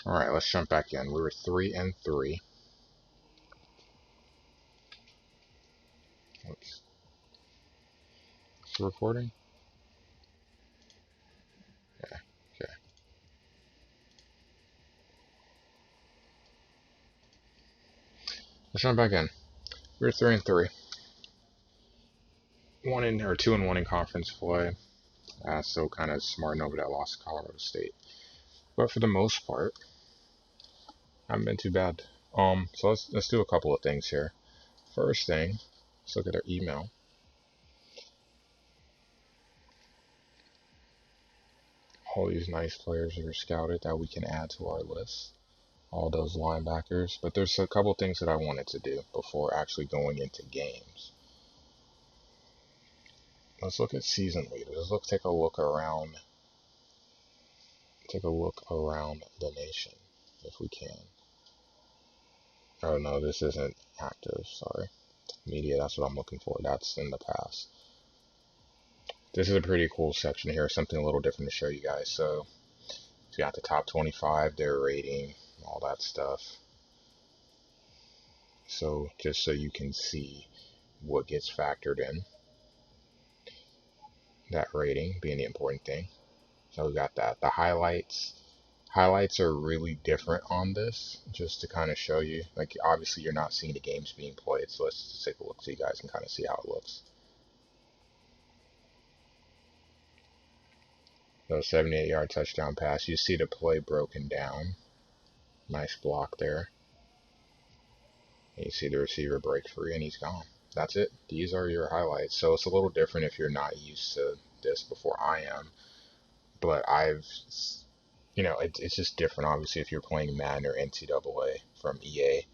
All right, let's jump back in. We were 3-3. Oops. Is it recording? Yeah. Okay. Let's jump back in. We were 3-3. 2-1 in conference play. So kind of smarting over that loss to Colorado State. But for the most part, haven't been too bad. So let's do a couple of things here. First thing, let's look at our email. All these nice players that are scouted that we can add to our list. All those linebackers. But there's a couple things that I wanted to do before actually going into games. Let's look at season leaders. Take a look around the nation if we can. Oh no, this isn't active, sorry. Media, that's what I'm looking for. That's in the past. This is a pretty cool section here, something a little different to show you guys. So you got the top 25, their rating, all that stuff. So just so you can see what gets factored in, that rating being the important thing. So we got that. The highlights. Highlights are really different on this, just to kind of show you. Like, obviously you're not seeing the games being played, so let's just take a look so you guys can kind of see how it looks. So 78-yard touchdown pass. You see the play broken down. Nice block there. And you see the receiver break free and he's gone. That's it. These are your highlights. So it's a little different if you're not used to this before I am. But it's just different, obviously, if you're playing Madden or NCAA from EA,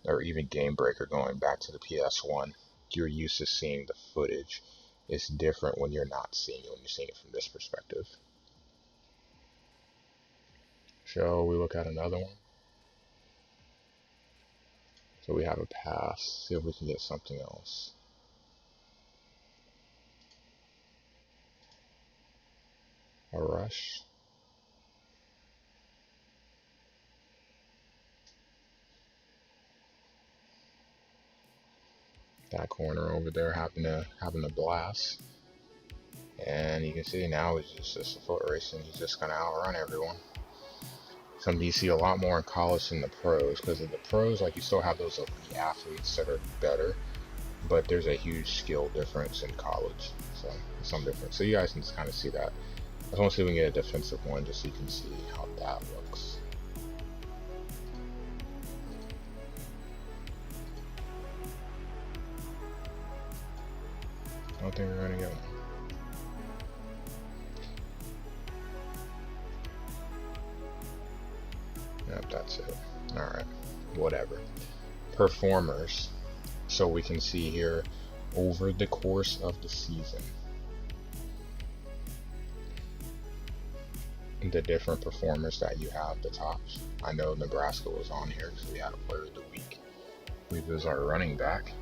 or even Game Breaker going back to the PS1. You're used to seeing the footage. It's different when you're not seeing it, when you're seeing it from this perspective. Shall we look at another one? So we have a pass. See if we can get something else. A rush. That corner over there having a blast. And you can see now he's just a foot race and he's just gonna outrun everyone. Something you see a lot more in college than the pros, because of the pros, like, you still have those elite athletes that are better, but there's a huge skill difference in college. So it's something different. So you guys can just kind of see that. I just want to see if we can get a defensive one just so you can see how that looks. I don't think we're going to get one. Yep, that's it. Alright, whatever. Performers. So we can see here over the course of the season the different performers that you have, the tops. I know Nebraska was on here because we had a player of the week. I believe it was our running back.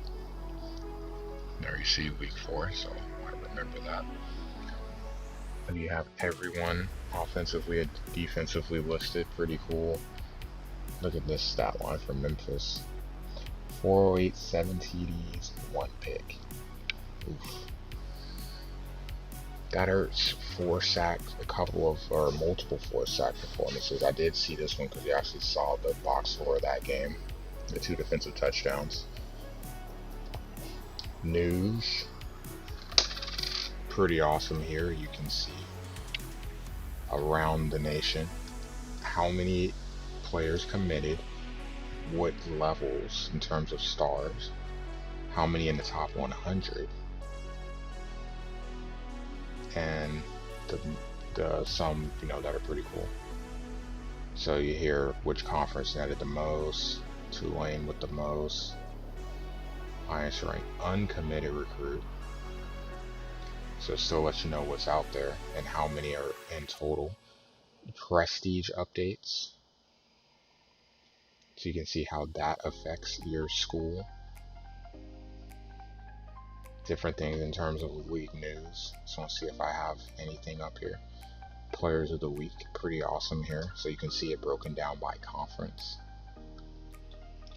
There you see week 4, so I remember that. And you have everyone offensively and defensively listed. Pretty cool. Look at this stat line for Memphis. 408, 7 TDs, 1 pick. Oof. That hurts. 4 sacks, multiple 4-sack performances. I did see this one because we actually saw the box score of that game. The 2 defensive touchdowns. News. Pretty awesome here. You can see around the nation how many players committed, what levels in terms of stars, how many in the top 100, and some that are pretty cool. So you hear which conference netted the most, Tulane with the most, highest ranked uncommitted recruit. So it still lets you know what's out there and how many are in total. Prestige updates, so you can see how that affects your school. Different things in terms of league news. Just want to see if I have anything up here. players of the week. Pretty awesome here. So you can see it broken down by conference.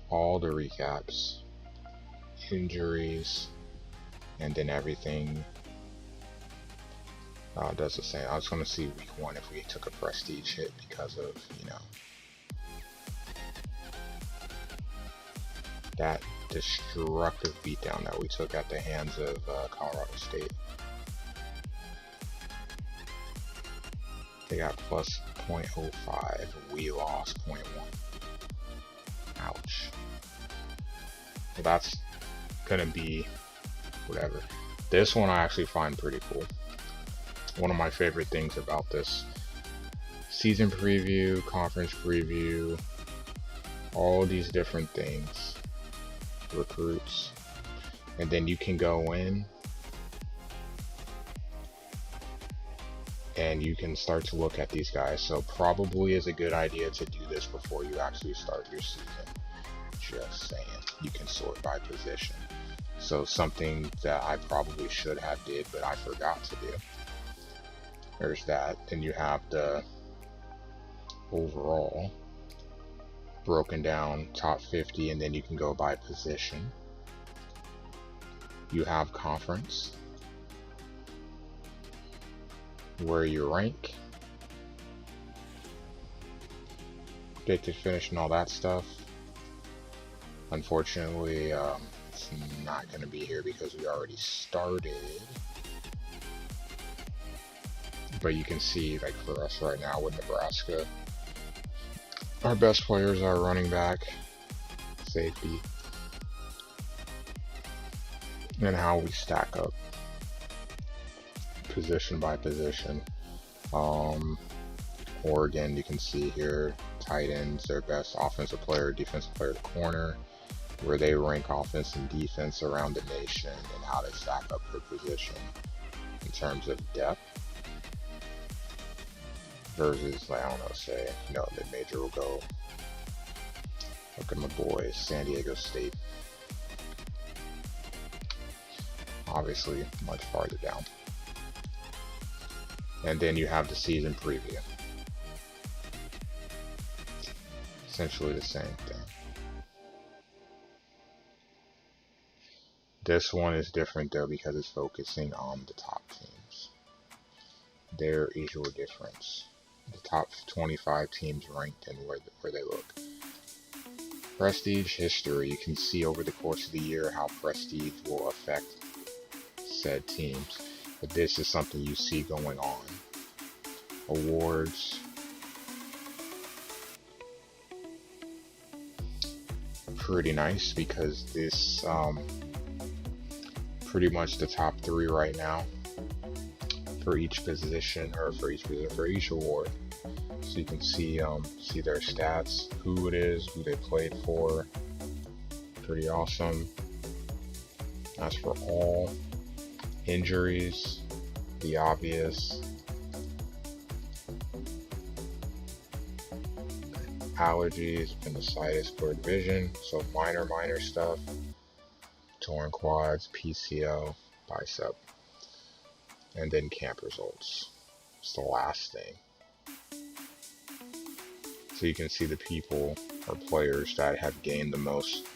All the recaps, injuries, and then everything does the same. I was going to see week 1 if we took a prestige hit because of, that destructive beatdown that we took at the hands of Colorado State. They got plus 0.05. We lost 0.1. Ouch. So that's gonna be whatever. This one I actually find pretty cool. One of my favorite things about this season preview, conference preview, all these different things, recruits, and then you can go in and you can start to look at these guys. So probably is a good idea to do this before you actually start your season. Just saying. You can sort by position. So something that I probably should have did, but I forgot to do. There's that. Then you have the overall broken down top 50, and then you can go by position. You have conference, where you rank, predicted finish, and all that stuff. Unfortunately, it's not going to be here because we already started. But you can see, like for us right now with Nebraska, our best players are running back, safety, and how we stack up position by position. Oregon, you can see here, tight ends, their best offensive player, defensive player, the corner, where they rank offense and defense around the nation and how they stack up per position in terms of depth versus, like, I don't know, say, mid-major will go, look at my boys, San Diego State. Obviously, much farther down. And then you have the season preview. Essentially the same thing. This one is different though because it's focusing on the top teams. There is your difference. The top 25 teams ranked and where they look. Prestige history. You can see over the course of the year how prestige will affect said teams. But this is something you see going on. Awards. Pretty nice because this pretty much the top 3 right now for each position, or for each award. So you can see their stats, who it is, who they played for. Pretty awesome. As for all injuries, the obvious. Allergies, appendicitis, blurred vision, so minor stuff. Torn quads, PCL, bicep, and then camp results. It's the last thing. So you can see the people or players that have gained the most,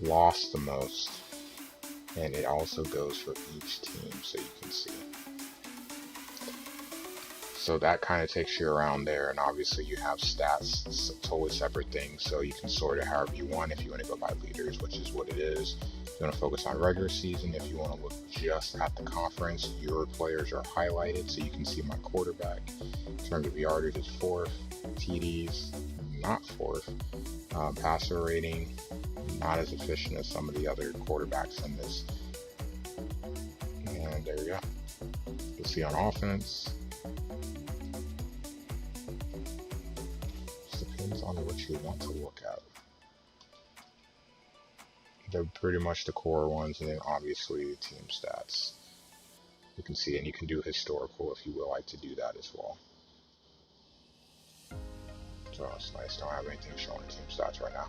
lost the most, and it also goes for each team, so you can see. So that kind of takes you around there, and obviously you have stats, it's a totally separate thing, so you can sort it however you want. If you want to go by leaders, which is what it is. If you want to focus on regular season, if you want to look just at the conference, your players are highlighted, so you can see my quarterback. In terms of yardage, it's 4th, TDs, not 4th. Passer rating, not as efficient as some of the other quarterbacks in this. And there you go. You'll see on offense. Depends on what you want to look at. They're pretty much the core ones, and then obviously the team stats. You can see, and you can do historical if you would like to do that as well. So it's nice. Don't have anything showing team stats right now.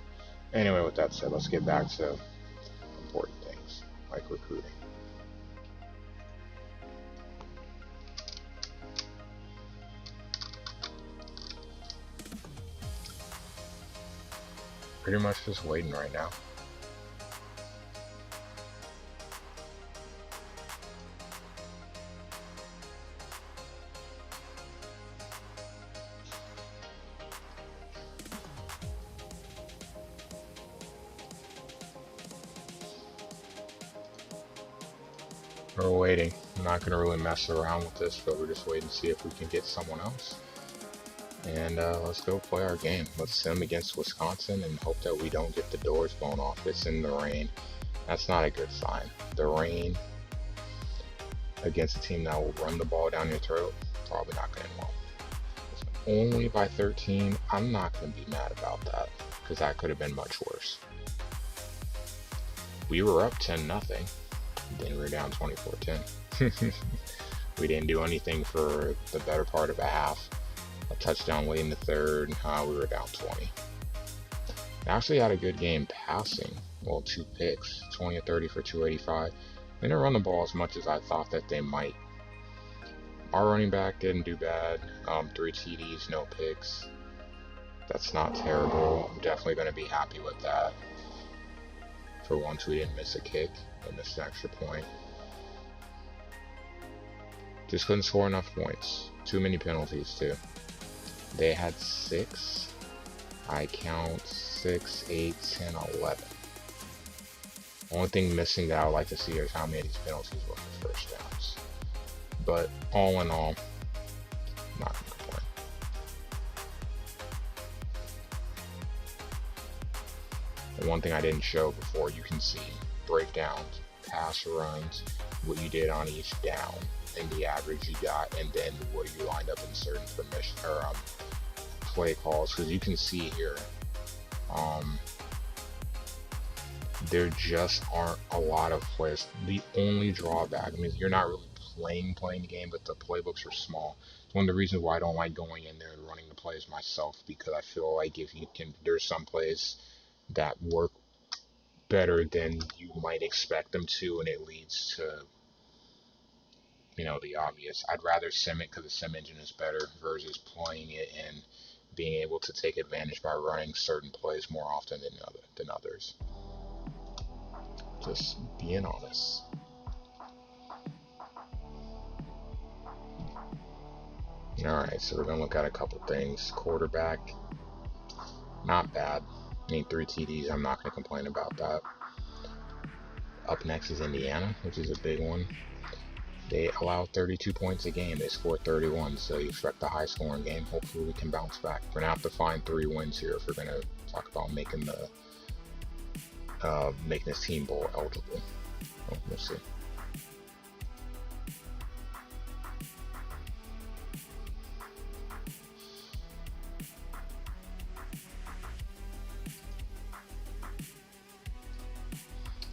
Anyway, with that said, let's get back to important things like recruiting. pretty much just waiting right now. We're waiting. I'm not going to really mess around with this, but we're just waiting to see if we can get someone else. And let's go play our game. Let's sim against Wisconsin and hope that we don't get the doors blown off. It's in the rain. That's not a good sign. The rain against a team that will run the ball down your throat, probably not going to end well. It's only by 13. I'm not going to be mad about that because that could have been much worse. We were up 10-0. Then we were down 24-10. We didn't do anything for the better part of a half. A touchdown late in the third, we were down 20. They actually had a good game passing. Well, 2 picks, 20 or 30 for 285. They didn't run the ball as much as I thought that they might. Our running back didn't do bad. 3 TDs, no picks. That's not terrible. I'm definitely going to be happy with that. For once, we didn't miss a kick. We missed an extra point. Just couldn't score enough points. Too many penalties, too. They had 6. I count 6, 8, 10, 11. Only thing missing that I would like to see is how many of these penalties were for first downs. But all in all, not gonna complain. And one thing I didn't show before, you can see breakdowns, pass runs, what you did on each down, and the average you got, and then where you lined up in certain permission or play calls. Because you can see here, there just aren't a lot of plays. The only drawback, I mean, you're not really playing the game, but the playbooks are small. It's one of the reasons why I don't like going in there and running the plays myself, because I feel like if you can, there's some plays that work better than you might expect them to, and it leads to, you know, the obvious. I'd rather sim it because the sim engine is better versus playing it and being able to take advantage by running certain plays more often than others. Just being honest. Alright, so we're going to look at a couple things. Quarterback, not bad. I mean, 3 TDs, I'm not going to complain about that. Up next is Indiana, which is a big one. They allow 32 points a game. They score 31, so you expect a high-scoring game. Hopefully we can bounce back. We're going to have to find 3 wins here if we're going to talk about making this team bowl eligible. Well, we'll see.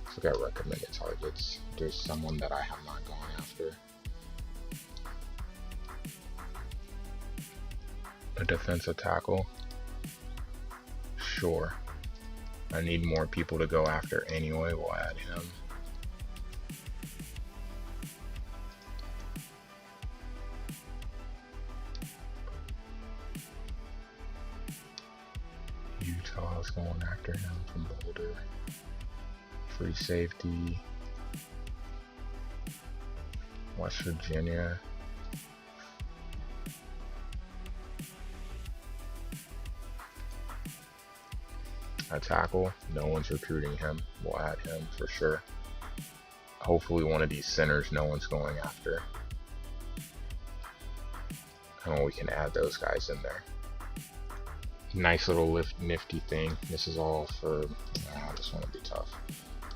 Let's look at recommended targets. There's someone that I have not gone after. A defensive tackle. Sure. I need more people to go after anyway. We'll add him. Utah's going after him from Boulder. Free safety. West Virginia. A tackle. No one's recruiting him. We'll add him for sure. Hopefully one of these centers no one's going after. And we can add those guys in there. Nice little nifty thing. This is all for, this one will be tough.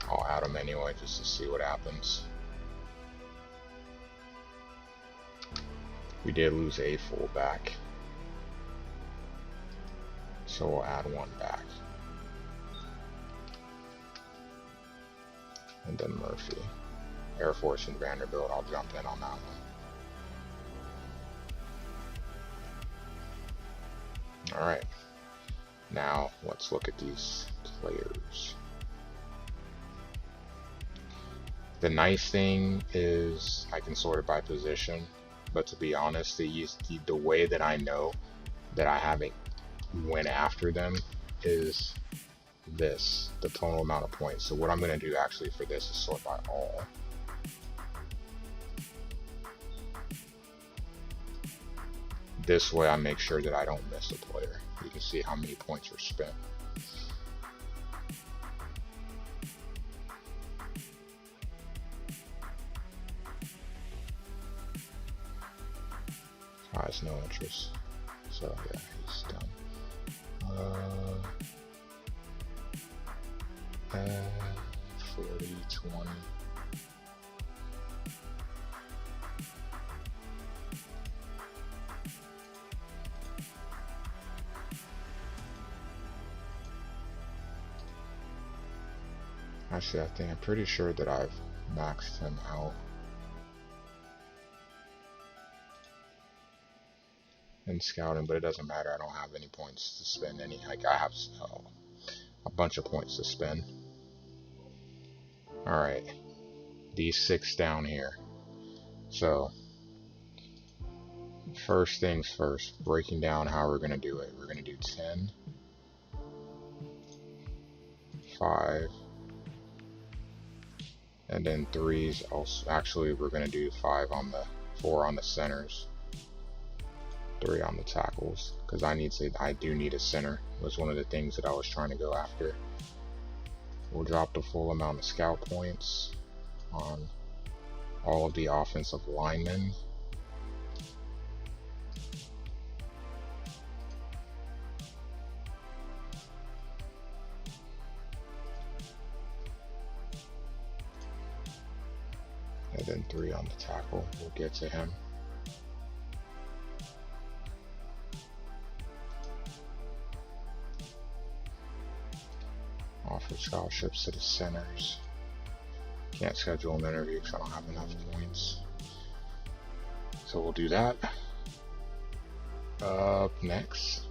I'll add them anyway just to see what happens. We did lose a fullback, so we'll add one back. And then Murphy. Air Force and Vanderbilt, I'll jump in on that one. Alright, now let's look at these players. The nice thing is I can sort it by position, but to be honest, the way that I know that I haven't went after them is this, the total amount of points. So what I'm going to do actually for this is sort by all. This way I make sure that I don't miss a player. You can see how many points were spent. Has no interest. So yeah, he's done. 40, 20. Actually, I'm pretty sure that I've maxed him out in scouting, but it doesn't matter. I don't have any points to spend any. Like, I have a bunch of points to spend. Alright, these 6 down here. So, first things first, breaking down how we're going to do it. We're going to do 10, 5, and then 3s. Also, actually, we're going to do 4 on the centers, 3 on the tackles, because I do need a center. Was one of the things that I was trying to go after. We'll drop the full amount of scout points on all of the offensive linemen. And then 3 on the tackle. We'll get to him. Offer scholarships to the centers. Can't schedule an interview because I don't have enough points. So we'll do that. Up next,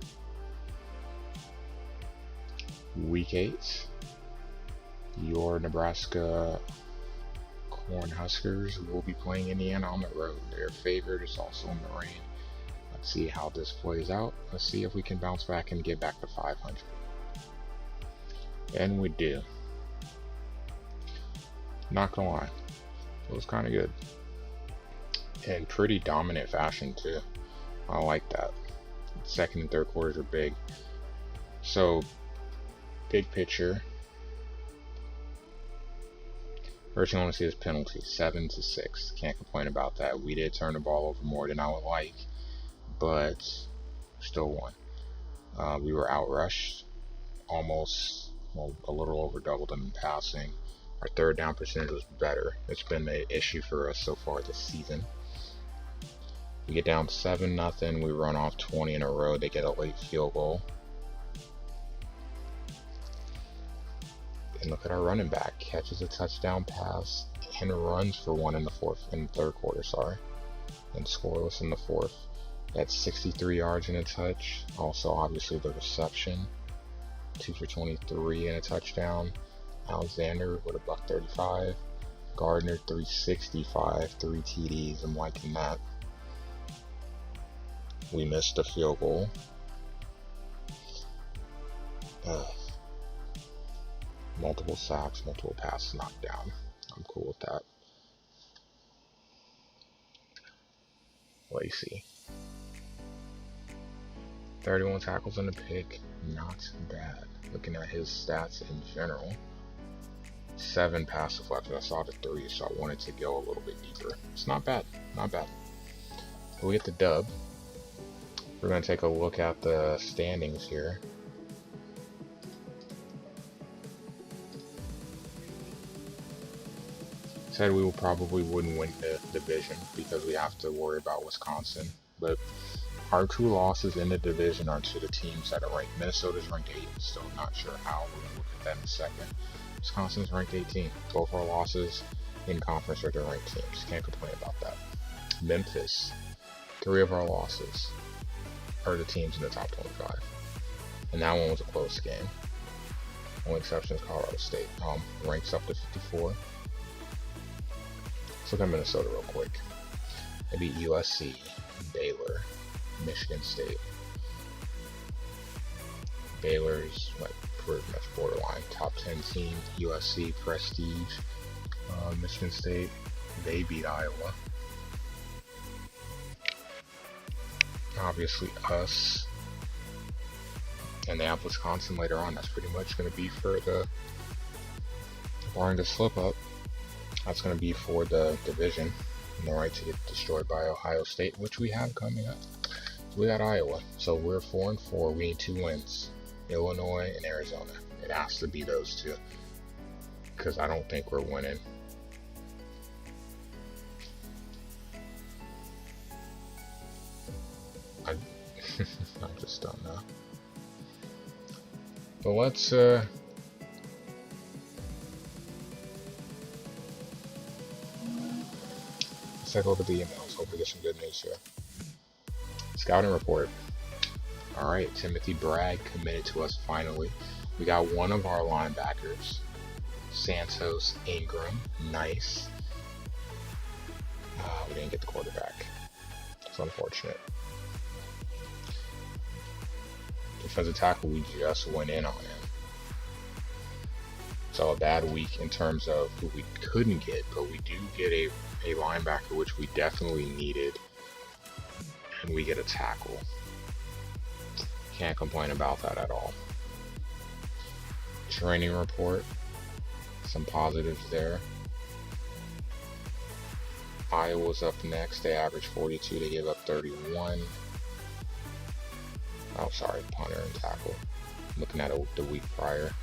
week 8. Your Nebraska Cornhuskers will be playing Indiana on the road. Their favorite is also in the rain. Let's see how this plays out. Let's see if we can bounce back and get back to 500. And we do. Not gonna lie, it was kind of good. In pretty dominant fashion too. I like that. Second and third quarters are big. So, big picture. First thing I want to see is penalties. 7-6. Can't complain about that. We did turn the ball over more than I would like, but still won. We were outrushed. Almost, well, a little over double them in passing. Our third down percentage was better. It's been an issue for us so far this season. We get down 7-0. We run off 20 in a row. They get a late field goal. And look at our running back. Catches a touchdown pass and runs for one in the third quarter, and scoreless in the fourth. That's 63 yards and a touch. Also, obviously, the reception. 2 for 23 and a touchdown. Alexander with a $135. Gardner 365, 3 TDs. I'm liking that. We missed a field goal. Multiple sacks, multiple passes knocked down. I'm cool with that. Lacey. 31 tackles and a pick. Not bad. Looking at his stats in general. 7 pass deflections. I saw the 3, so I wanted to go a little bit deeper. It's not bad. Not bad. We get the dub. We're going to take a look at the standings here. Said we probably wouldn't win the division because we have to worry about Wisconsin. But our 2 losses in the division are to the teams that are ranked. Minnesota's ranked 8, still not sure how. We're going to look at that in a second. Wisconsin's ranked 18. Both our losses in conference are to ranked teams. Can't complain about that. Memphis, 3 of our losses are the teams in the top 25. And that one was a close game. Only exception is Colorado State. Ranks up to 54. Let's look at Minnesota real quick. They beat USC, Baylor, Michigan State. Baylor's pretty much borderline. Top 10 team, USC, Prestige, Michigan State, they beat Iowa. Obviously us, and they have Wisconsin later on. That's pretty much going to be for the, barring the slip up, that's going to be for the division and the right to get destroyed by Ohio State, which we have coming up. We got Iowa, so we're 4-4. We need 2 wins. Illinois and Arizona. It has to be those two, because I don't think we're winning. I just don't know. But let's take a look at the emails. Hope we get some good news here. Scouting report. Alright, Timothy Bragg committed to us finally. We got one of our linebackers, Santos Ingram. Nice. We didn't get the quarterback. It's unfortunate. Defensive tackle, we just went in on him. So a bad week in terms of who we couldn't get, but we do get a linebacker, which we definitely needed, and we get a tackle. Can't complain about that at all. Training report, some positives there. Iowa's up next. They averaged 42. They gave up 31. Oh, sorry, punter and tackle. Looking at it the week prior.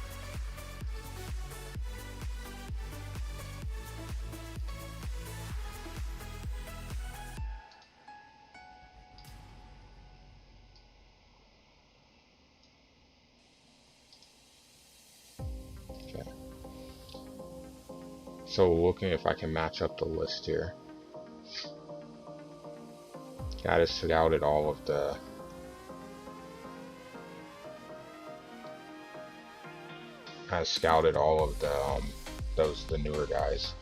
Okay. So looking if I can match up the list here. Got to scouted all of the the newer guys.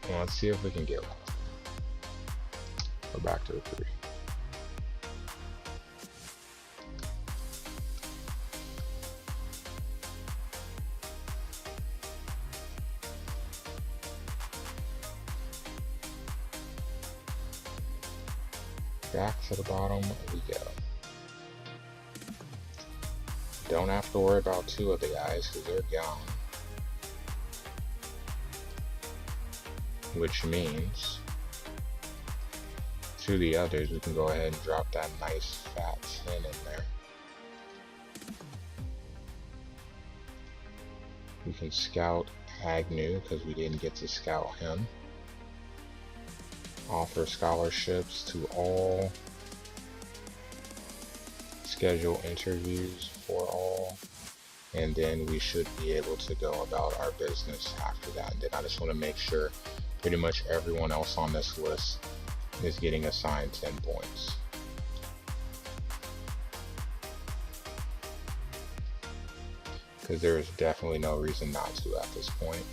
Let's see if we can get one. Go back to the 3. Back to the bottom we go. Don't have to worry about 2 of the guys because they're gone. Which means 2 of the others, we can go ahead and drop that nice fat 10 in there. We can scout Agnew because we didn't get to scout him. Offer scholarships to all. Schedule interviews for all. And then we should be able to go about our business after that. And then I just want to make sure pretty much everyone else on this list is getting assigned 10 points. Because there is definitely no reason not to at this point.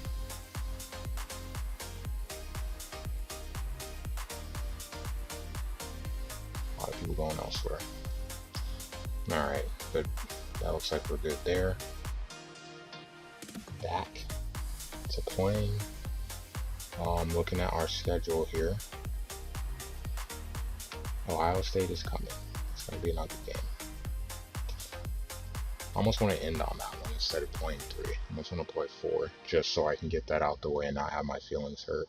A lot of people going elsewhere. Alright, but that looks like we're good there. Back to playing. Looking at our schedule here. Ohio State is coming. It's going to be another game. I almost want to end on that one instead of playing 3. I almost want to play 4 just so I can get that out the way and not have my feelings hurt.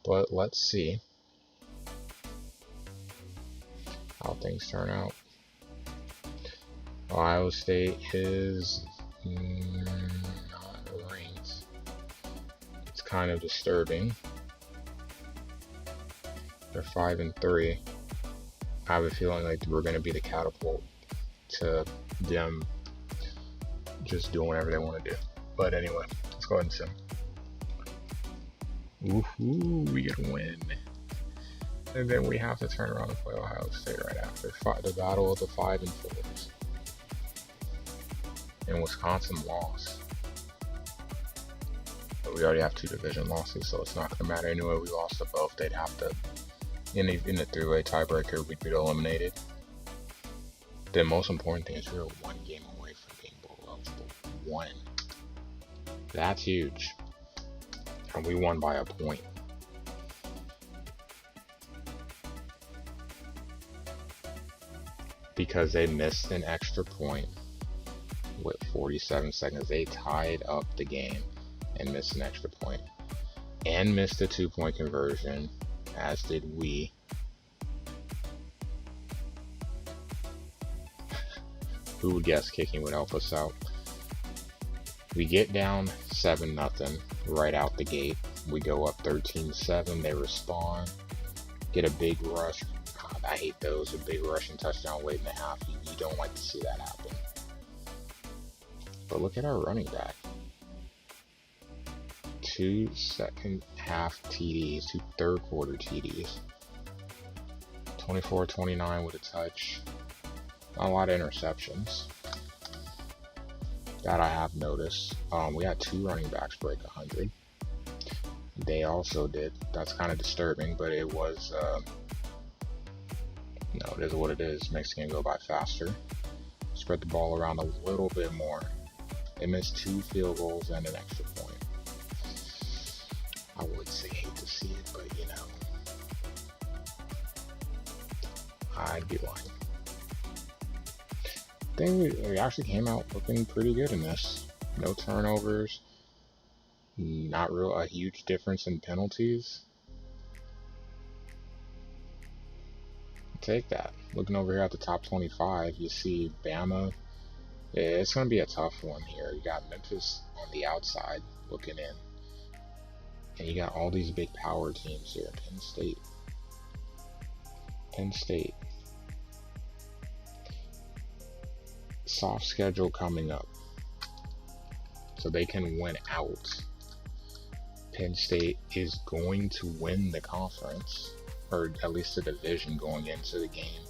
But let's see how things turn out. Ohio State is not ranked. It's kind of disturbing. They're 5-3. I have a feeling like we're going to be the catapult to them just doing whatever they want to do. But anyway, let's go ahead and sim. Woohoo, we get a win. And then we have to turn around and play Ohio State right after. The battle of the 5 and 4s. And Wisconsin lost. But we already have 2 division losses, so it's not going to matter anyway. We lost to both. They'd have to, in the three-way tiebreaker, we'd be eliminated. The most important thing is we were one game away from being bowl eligible. One. That's huge. And we won by a point. Because they missed an extra point with 47 seconds. They tied up the game and missed an extra point. And missed a 2-point conversion, as did we. Who would guess kicking would help us out? We get down 7-0 right out the gate. We go up 13-7. They respond. Get a big rush. God, I hate those. A big rush and touchdown late in the half. You don't like to see that happen. But look at our running back. 2 second half TDs, 2 third quarter TDs. 24-29 with a touch. Not a lot of interceptions. That I have noticed. We had 2 running backs break 100. They also did. That's kind of disturbing, but it was, it is what it is. Makes the game go by faster. Spread the ball around a little bit more. They missed 2 field goals and an extra point. I would say hate to see it, but I'd be lying. I think we actually came out looking pretty good in this. No turnovers. Not a huge difference in penalties. Take that. Looking over here at the top 25, you see Bama. It's going to be a tough one here. You got Memphis on the outside looking in. And you got all these big power teams here. Penn State. Soft schedule coming up. So they can win out. Penn State is going to win the conference, or at least the division going into the game.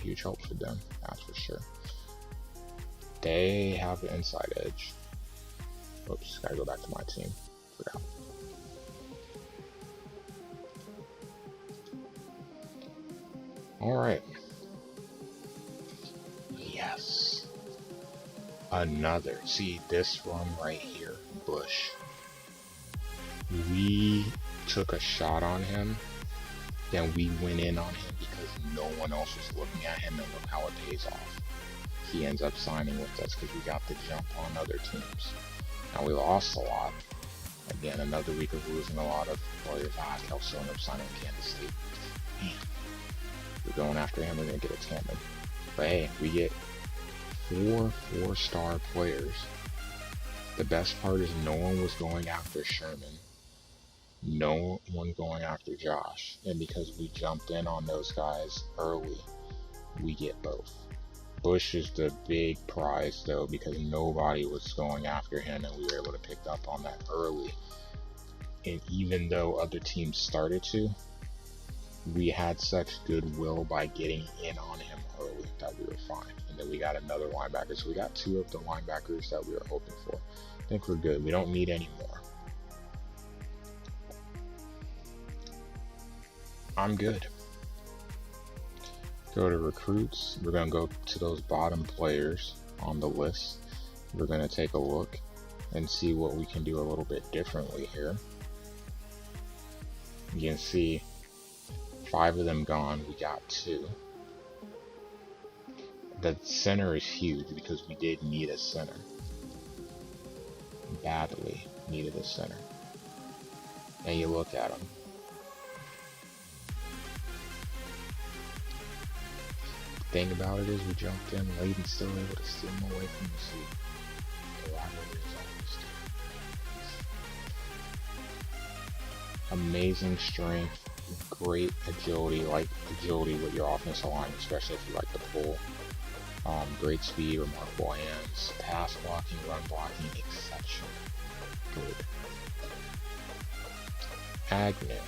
Huge hope for them, that's for sure. They have the inside edge. Oops, gotta go back to my team. Forgot. Alright. Yes. Another. See this run right here, Bush. We took a shot on him, then we went in on him because no one else was looking at him, and look how it pays off. He ends up signing with us because we got the jump on other teams. Now we lost a lot. Again, another week of losing a lot of players. Kelso ended up signing with Kansas State. Man, we're going after him, we're going to get a Tamman. But hey, we get 4 4-star players. The best part is no one was going after Sherman. No one going after Josh. And because we jumped in on those guys early, we get both. Bush is the big prize though, because nobody was going after him and we were able to pick up on that early. And even though other teams started to, we had such goodwill by getting in on him early that we were fine. And then we got another linebacker. So we got 2 of the linebackers that we were hoping for. I think we're good. We don't need any more. I'm good. Go to recruits. We're going to go to those bottom players on the list. We're going to take a look and see what we can do a little bit differently here. You can see 5 of them gone. We got 2. The center is huge because we did need a center. Badly needed a center. And you look at them. The thing about it is we jumped in late and still able to steal them away from the seat. The rivalry is always amazing strength, great agility, like agility with your offensive line, especially if you like the pull. Great speed, remarkable hands, pass blocking, run blocking, exceptional. Good. Agnew.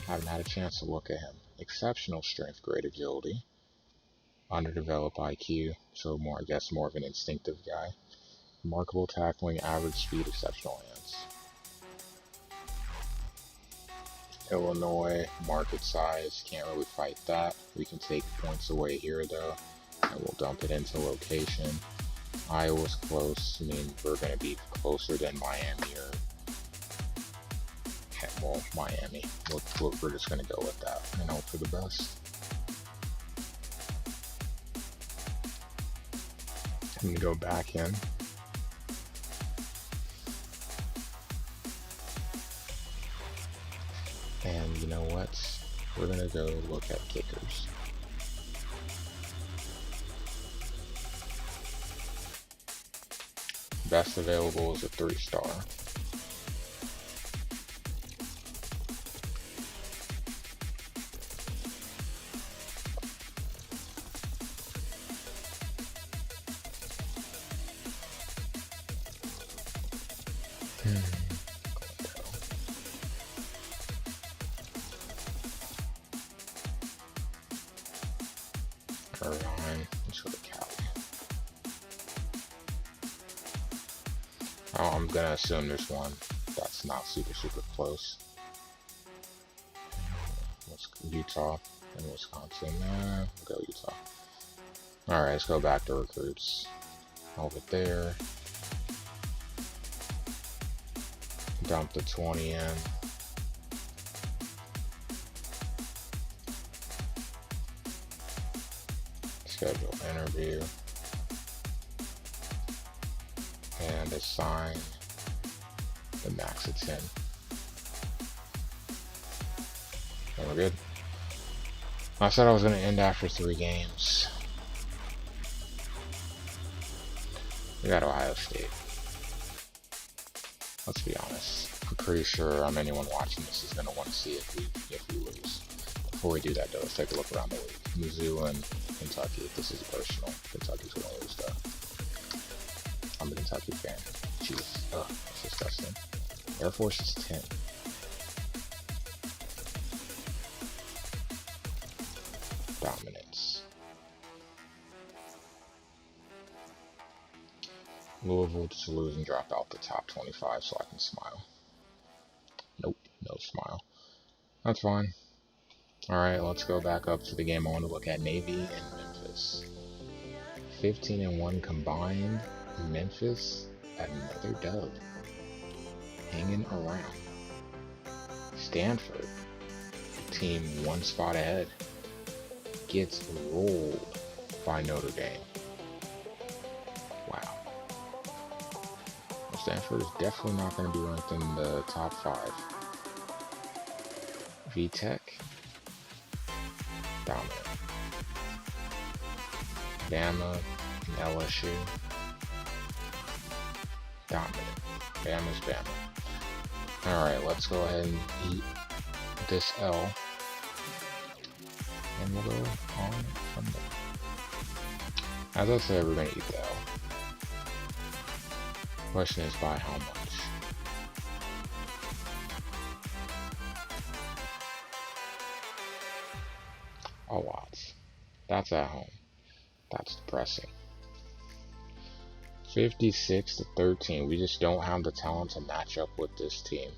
Haven't had a chance to look at him. Exceptional strength, great agility. Underdeveloped IQ, so more, I guess, more of an instinctive guy. Remarkable tackling, average speed, exceptional hands. Illinois, market size, can't really fight that. We can take points away here though, and we'll dump it into location. Iowa's close. I mean, we're going to be closer than Miami or, well, Miami. We're just going to go with that and hope for the best. I'm going to go back in. And you know what? We're going to go look at kickers. Best available is a 3-star. Irvine, let's go to Cali. Oh, I'm gonna assume there's one that's not super close. Let's go Utah and Wisconsin. We'll go Utah. Alright, let's go back to recruits. Over there. Dump the 20 in. Schedule interview. And assign the max of 10. And we're good. I said I was going to end after 3 games. We got Ohio State. Let's be honest. I'm pretty sure anyone watching this is going to want to see if we lose. Before we do that though, let's take a look around the league. Mizzou and Kentucky. This is personal. Kentucky's going to lose though. I'm a Kentucky fan. Jeez. Ugh, that's disgusting. Air Force is 10. Dominance. Louisville just lose and drop out the top 25 so I can smile. Nope, no smile. That's fine. Alright, let's go back up to the game I want to look at. Navy and Memphis. 15-1 combined. Memphis, another dub. Hanging around. Stanford, team 1 spot ahead, gets rolled by Notre Dame. Wow. Well, Stanford is definitely not going to be ranked in the top 5. VTech, dominant. Bama and LSU, dominant. Bama's Bama. Alright, let's go ahead and eat this L. And we'll go on from there. As I said, we're going to eat the L. Question is by how much? A lot. That's at home. That's depressing. 56-13. We just don't have the talent to match up with this team.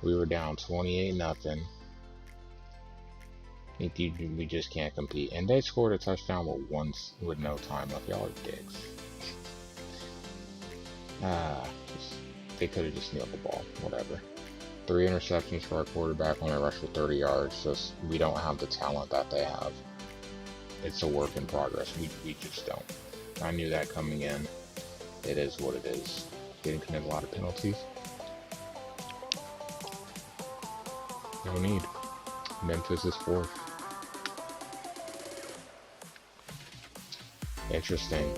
We were down 28-0. We just can't compete. And they scored a touchdown with no time left. Y'all are dicks. They could have just kneeled the ball. Whatever. 3 interceptions for our quarterback, only rushed for 30 yards. Just we don't have the talent that they have. It's a work in progress. We just don't. I knew that coming in. It is what it is. Getting committed a lot of penalties. No need. Memphis is 4th. Interesting.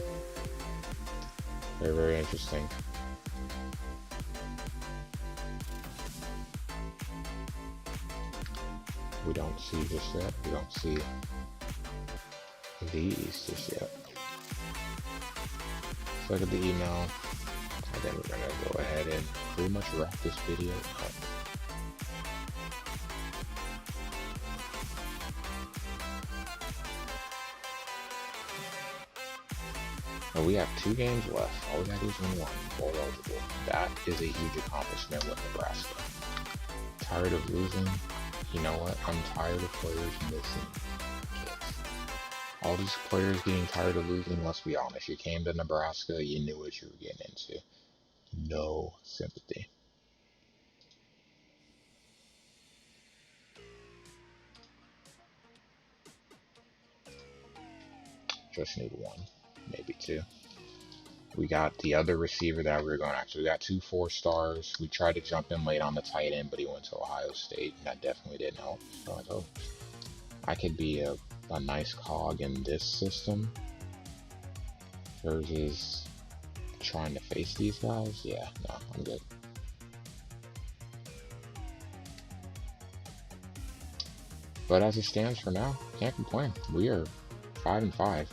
Very, very interesting. We don't see just yet. We don't see these just yet. Let's look at the email, and then we're going to go ahead and pretty much wrap this video up. And we have 2 games left. All we got to do is win 1. Bowl eligible. That is a huge accomplishment with Nebraska. Tired of losing. You know what? I'm tired of players missing kicks. All these players getting tired of losing, let's be honest. You came to Nebraska, you knew what you were getting into. No sympathy. Just need one, maybe two. We got the other receiver that we were going after. We got 2 4-stars. We tried to jump in late on the tight end, but he went to Ohio State, and that definitely didn't help. So like, oh, I could be a nice cog in this system versus trying to face these guys. Yeah, no, I'm good. But as it stands for now, can't complain. We are 5-5.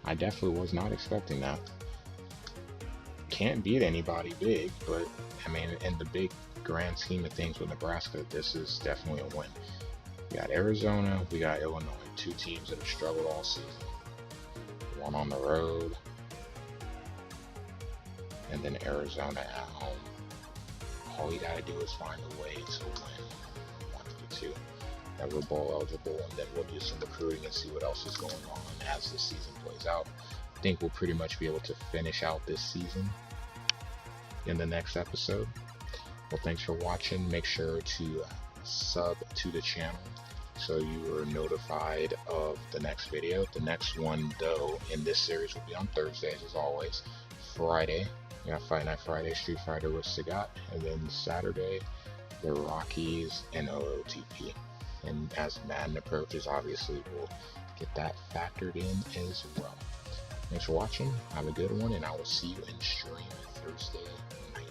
I definitely was not expecting that. Can't beat anybody big, but I mean, in the big grand scheme of things with Nebraska, this is definitely a win. We got Arizona, we got Illinois, 2 teams that have struggled all season. One on the road, and then Arizona at home. All you gotta do is find a way to win one of the 2 that we're bowl eligible, and then we'll do some recruiting and see what else is going on as the season plays out. I think we'll pretty much be able to finish out this season in the next episode. Well, thanks for watching. Make sure to sub to the channel so you are notified of the next video. The next one, though, in this series will be on Thursdays, as always. Friday, we got Fight Night Friday, Street Fighter with Sagat, and then Saturday, the Rockies and OOTP. And as Madden approaches, obviously, we'll get that factored in as well. Thanks for watching. Have a good one, and I will see you in stream Thursday night.